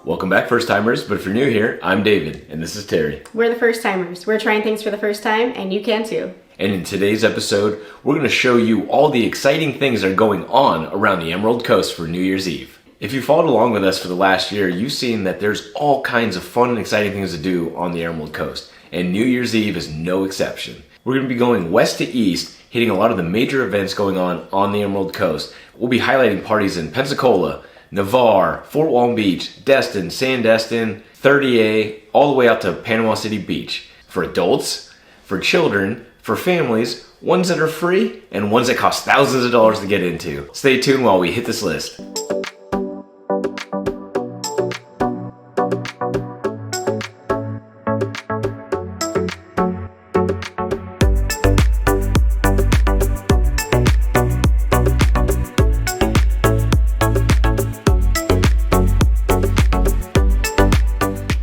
Welcome back, first timers, but if you're new here, I'm David, and this is Terry. We're the first timers. We're trying things for the first time, and you can too. And in today's episode, we're going to show you all the exciting things that are going on around the Emerald Coast for New Year's Eve. If you followed along with us for the last year, you've seen that there's all kinds of fun and exciting things to do on the Emerald Coast, and New Year's Eve is no exception. We're going to be going west to east, hitting a lot of the major events going on the Emerald Coast. We'll be highlighting parties in Pensacola, Navarre, Fort Walton Beach, Destin, Sandestin, 30A, all the way out to Panama City Beach. For adults, for children, for families, ones that are free, and ones that cost thousands of dollars to get into. Stay tuned while we hit this list.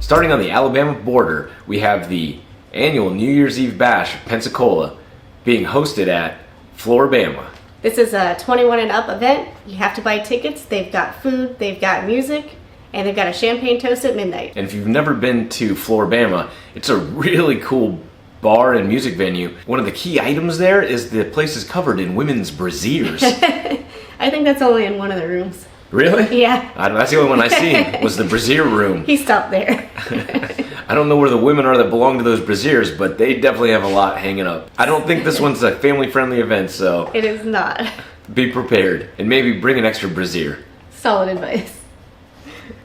Starting on the Alabama border, we have the annual New Year's Eve Bash of Pensacola being hosted at Flora Bama. This is a 21 and up event. You have to buy tickets. They've got food, they've got music, and they've got a champagne toast at midnight. And if you've never been to Flora Bama, it's a really cool bar and music venue. One of the key items there is the place is covered in women's brasiers. I think that's only in one of the rooms. Really? Yeah. That's the only one I seen was the brassiere room. He stopped there. I don't know where the women are that belong to those brasiers, but they definitely have a lot hanging up. I don't think this one's a family-friendly event, so It is not. be prepared and maybe bring an extra brassiere. Solid advice.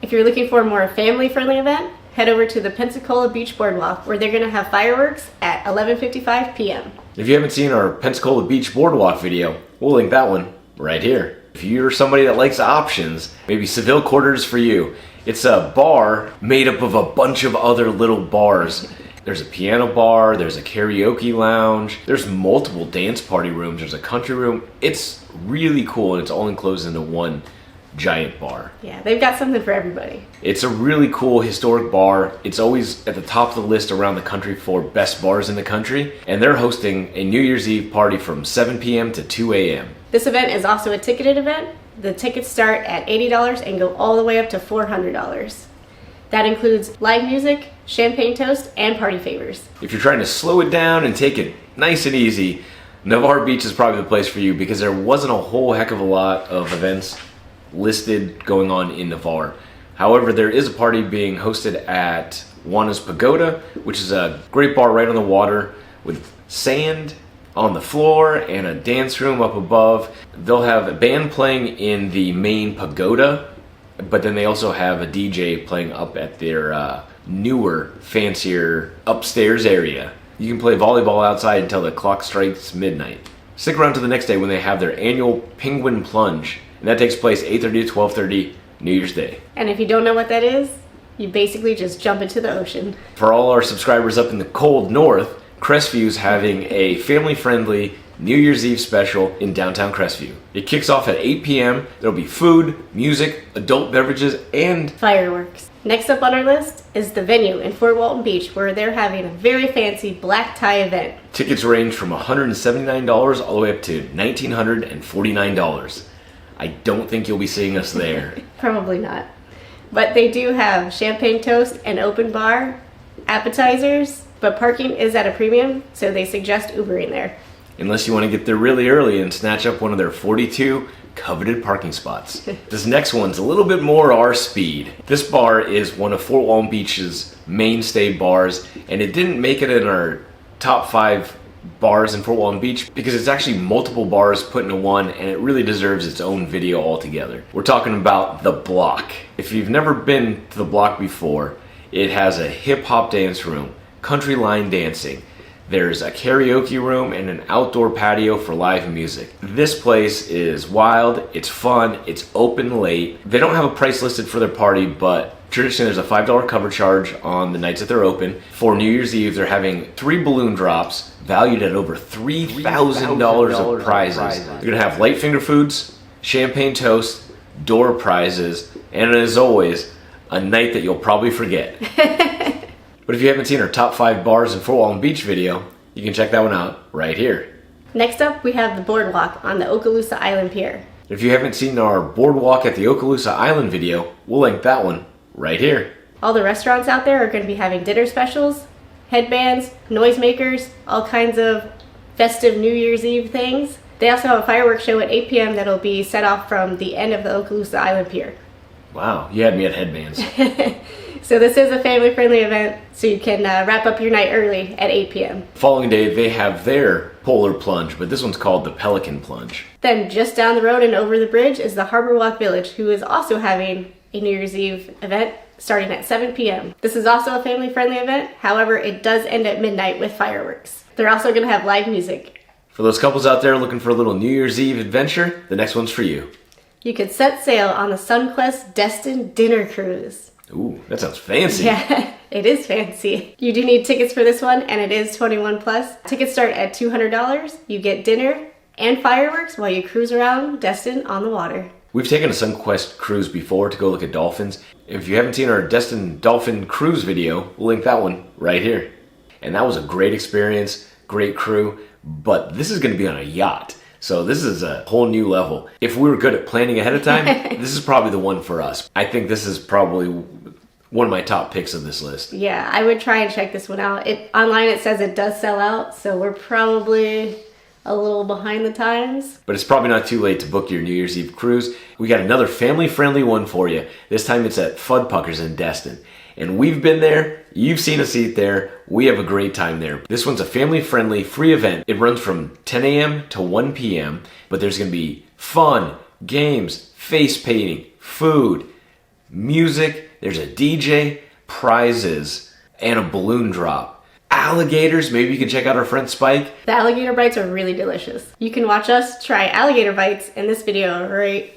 If you're looking for a more family-friendly event, head over to the Pensacola Beach Boardwalk, where they're going to have fireworks at 11:55 p.m. If you haven't seen our Pensacola Beach Boardwalk video, we'll link that one right here. If you're somebody that likes options, maybe Seville Quarters for you. It's a bar made up of a bunch of other little bars. There's a piano bar, there's a karaoke lounge, there's multiple dance party rooms, there's a country room. It's really cool, and it's all enclosed into one giant bar. Yeah, they've got something for everybody. It's a really cool historic bar. It's always at the top of the list around the country for best bars in the country, and they're hosting a New Year's Eve party from 7 p.m. to 2 a.m. This event is also a ticketed event. The tickets start at $80 and go all the way up to $400. That includes live music, champagne toast, and party favors. If you're trying to slow it down and take it nice and easy, Navarre Beach is probably the place for you because there wasn't a whole heck of a lot of events listed going on in Navarre. However, there is a party being hosted at Juana's Pagoda, which is a great bar right on the water with sand on the floor and a dance room up above. They'll have a band playing in the main pagoda, but then they also have a DJ playing up at their newer, fancier upstairs area. You can play volleyball outside until the clock strikes midnight. Stick around to the next day when they have their annual Penguin Plunge, and that takes place 8:30 to 12:30 New Year's Day. And if you don't know what that is, you basically just jump into the ocean. For all our subscribers up in the cold north, Crestview is having a family-friendly New Year's Eve special in downtown Crestview. It kicks off at 8 p.m. There'll be food, music, adult beverages, and fireworks. Next up on our list is the venue in Fort Walton Beach, where they're having a very fancy black tie event. Tickets range from $179 all the way up to $1,949. I don't think you'll be seeing us there. Probably not. But they do have champagne toast and open bar, appetizers, but parking is at a premium, so they suggest Ubering there. Unless you want to get there really early and snatch up one of their 42 coveted parking spots. This next one's a little bit more our speed. This bar is one of Fort Walton Beach's mainstay bars, and it didn't make it in our top 5 bars in Fort Walton Beach because it's actually multiple bars put into one, and it really deserves its own video altogether. We're talking about The Block. If you've never been to The Block before, it has a hip-hop dance room, country line dancing. There's a karaoke room and an outdoor patio for live music. This place is wild, it's fun, it's open late. They don't have a price listed for their party, but traditionally there's a $5 cover charge on the nights that they're open. For New Year's Eve, they're having 3 balloon drops valued at over $3,000 of prizes. They're gonna have light finger foods, champagne toast, door prizes, and as always, a night that you'll probably forget. But if you haven't seen our top 5 bars in Fort Walton Beach video, you can check that one out right here. Next up, we have the Boardwalk on the Okaloosa Island Pier. If you haven't seen our Boardwalk at the Okaloosa Island video, we'll link that one right here. All the restaurants out there are going to be having dinner specials, headbands, noisemakers, all kinds of festive New Year's Eve things. They also have a fireworks show at 8 p.m. that'll be set off from the end of the Okaloosa Island Pier. Wow, you had me at headbands. So this is a family-friendly event, so you can wrap up your night early at 8 p.m. Following day, they have their polar plunge, but this one's called the Pelican plunge. Then just down the road and over the bridge is the Harborwalk Village, who is also having a New Year's Eve event starting at 7 p.m. This is also a family-friendly event, however, it does end at midnight with fireworks. They're also going to have live music. For those couples out there looking for a little New Year's Eve adventure, the next one's for you. You could set sail on the Sunquest Destin dinner cruise. Ooh, that sounds fancy. Yeah, it is fancy. You do need tickets for this one, and it is 21 plus. Tickets start at $200. You get dinner and fireworks while you cruise around Destin on the water. We've taken a Sunquest cruise before to go look at dolphins. If you haven't seen our Destin dolphin cruise video, we'll link that one right here. And that was a great experience, great crew, but this is going to be on a yacht. So this is a whole new level. If we were good at planning ahead of time, this is probably the one for us. I think this is probably one of my top picks of this list. Yeah, I would try and check this one out. Online it says it does sell out, so we're probably a little behind the times. But it's probably not too late to book your New Year's Eve cruise. We got another family-friendly one for you. This time it's at Fudpucker's in Destin. And we've been there, you've seen us eat there, we have a great time there. This one's a family-friendly, free event. It runs from 10 a.m. to 1 p.m., but there's gonna be fun, games, face painting, food, music, there's a DJ, prizes, and a balloon drop. Alligators, maybe you can check out our friend Spike. The alligator bites are really delicious. You can watch us try alligator bites in this video right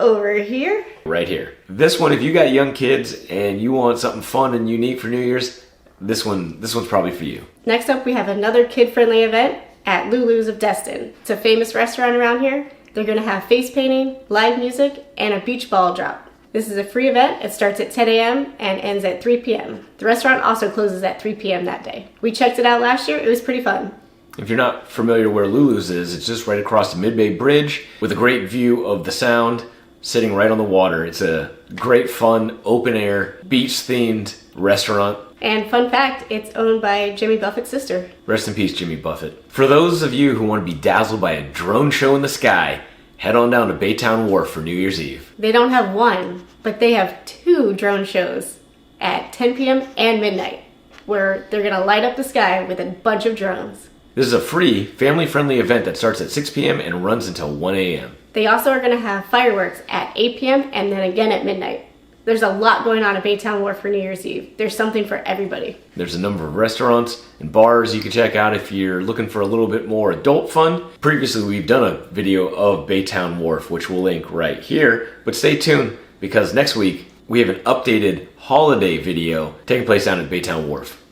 over here. Right here. This one, if you got young kids and you want something fun and unique for New Year's, this one's probably for you. Next up, we have another kid-friendly event at Lulu's of Destin. It's a famous restaurant around here. They're gonna have face painting, live music, and a beach ball drop. This is a free event. It starts at 10 a.m. and ends at 3 p.m. The restaurant also closes at 3 p.m. that day. We checked it out last year. It was pretty fun. If you're not familiar where Lulu's is, it's just right across the Mid-Bay Bridge with a great view of the Sound, sitting right on the water. It's a great, fun, open-air, beach-themed restaurant. And fun fact, it's owned by Jimmy Buffett's sister. Rest in peace, Jimmy Buffett. For those of you who want to be dazzled by a drone show in the sky, head on down to Baytowne Wharf for New Year's Eve. They don't have one, but they have 2 drone shows at 10 p.m. and midnight, where they're gonna light up the sky with a bunch of drones. This is a free, family-friendly event that starts at 6 p.m. and runs until 1 a.m. They also are gonna have fireworks at 8 p.m. and then again at midnight. There's a lot going on at Baytowne Wharf for New Year's Eve. There's something for everybody. There's a number of restaurants and bars you can check out if you're looking for a little bit more adult fun. Previously, we've done a video of Baytowne Wharf, which we'll link right here. But stay tuned, because next week, we have an updated holiday video taking place down at Baytowne Wharf.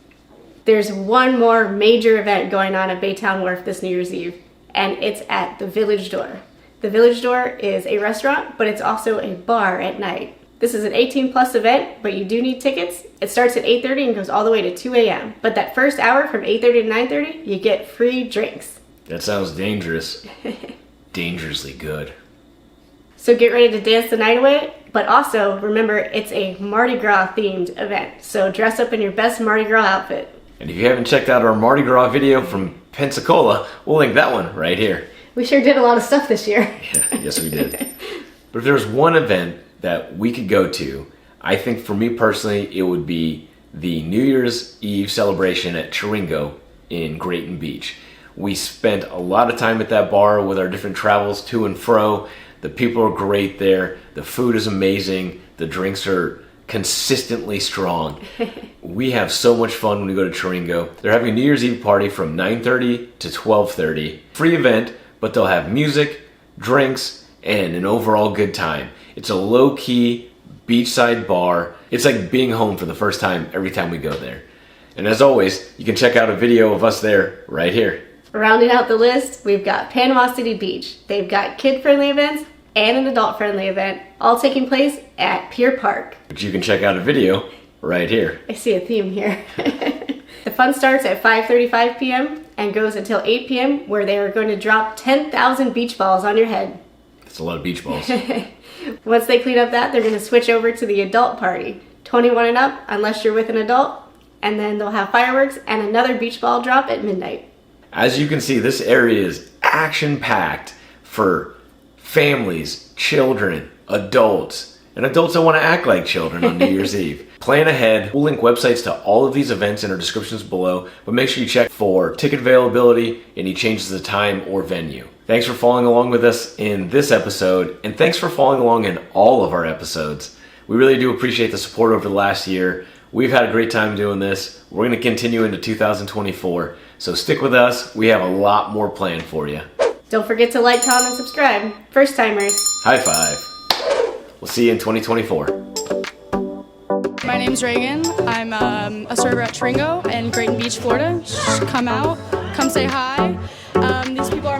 There's one more major event going on at Baytowne Wharf this New Year's Eve, and it's at the Village Door. The Village Door is a restaurant, but it's also a bar at night. This is an 18 plus event, but you do need tickets. It starts at 8:30 and goes all the way to 2 a.m. But that first hour from 8:30 to 9:30, you get free drinks. That sounds dangerous. Dangerously good. So get ready to dance the night away, but also remember it's a Mardi Gras themed event. So dress up in your best Mardi Gras outfit. And if you haven't checked out our Mardi Gras video from Pensacola, we'll link that one right here. We sure did a lot of stuff this year. Yeah, yes we did. But if there's one event that we could go to, I think for me personally, it would be the New Year's Eve celebration at Chiringo in Grayton Beach. We spent a lot of time at that bar with our different travels to and fro. The people are great there. The food is amazing. The drinks are consistently strong. We have so much fun when we go to Chiringo. They're having a New Year's Eve party from 9:30 to 12:30. Free event, but they'll have music, drinks, and an overall good time. It's a low-key beachside bar. It's like being home for the first time every time we go there. And as always, you can check out a video of us there right here. Rounding out the list, we've got Panama City Beach. They've got kid-friendly events and an adult-friendly event, all taking place at Pier Park. But you can check out a video right here. I see a theme here. The fun starts at 5:35 p.m. and goes until 8 p.m. where they are going to drop 10,000 beach balls on your head. That's a lot of beach balls. Once they clean up that, they're going to switch over to the adult party. 21 and up unless you're with an adult, and then they'll have fireworks and another beach ball drop at midnight. As you can see, this area is action-packed for families, children, adults, and adults that want to act like children on New Year's Eve. Plan ahead. We'll link websites to all of these events in our descriptions below, but make sure you check for ticket availability, any changes to time or venue. Thanks for following along with us in this episode, and thanks for following along in all of our episodes. We really do appreciate the support over the last year. We've had a great time doing this. We're going to continue into 2024, so stick with us. We have a lot more planned for you. Don't forget to like, comment, and subscribe. First timers. High five. We'll see you in 2024. My name's Reagan. I'm a server at Chiringo in Grayton Beach, Florida. Come out, come say hi. These people are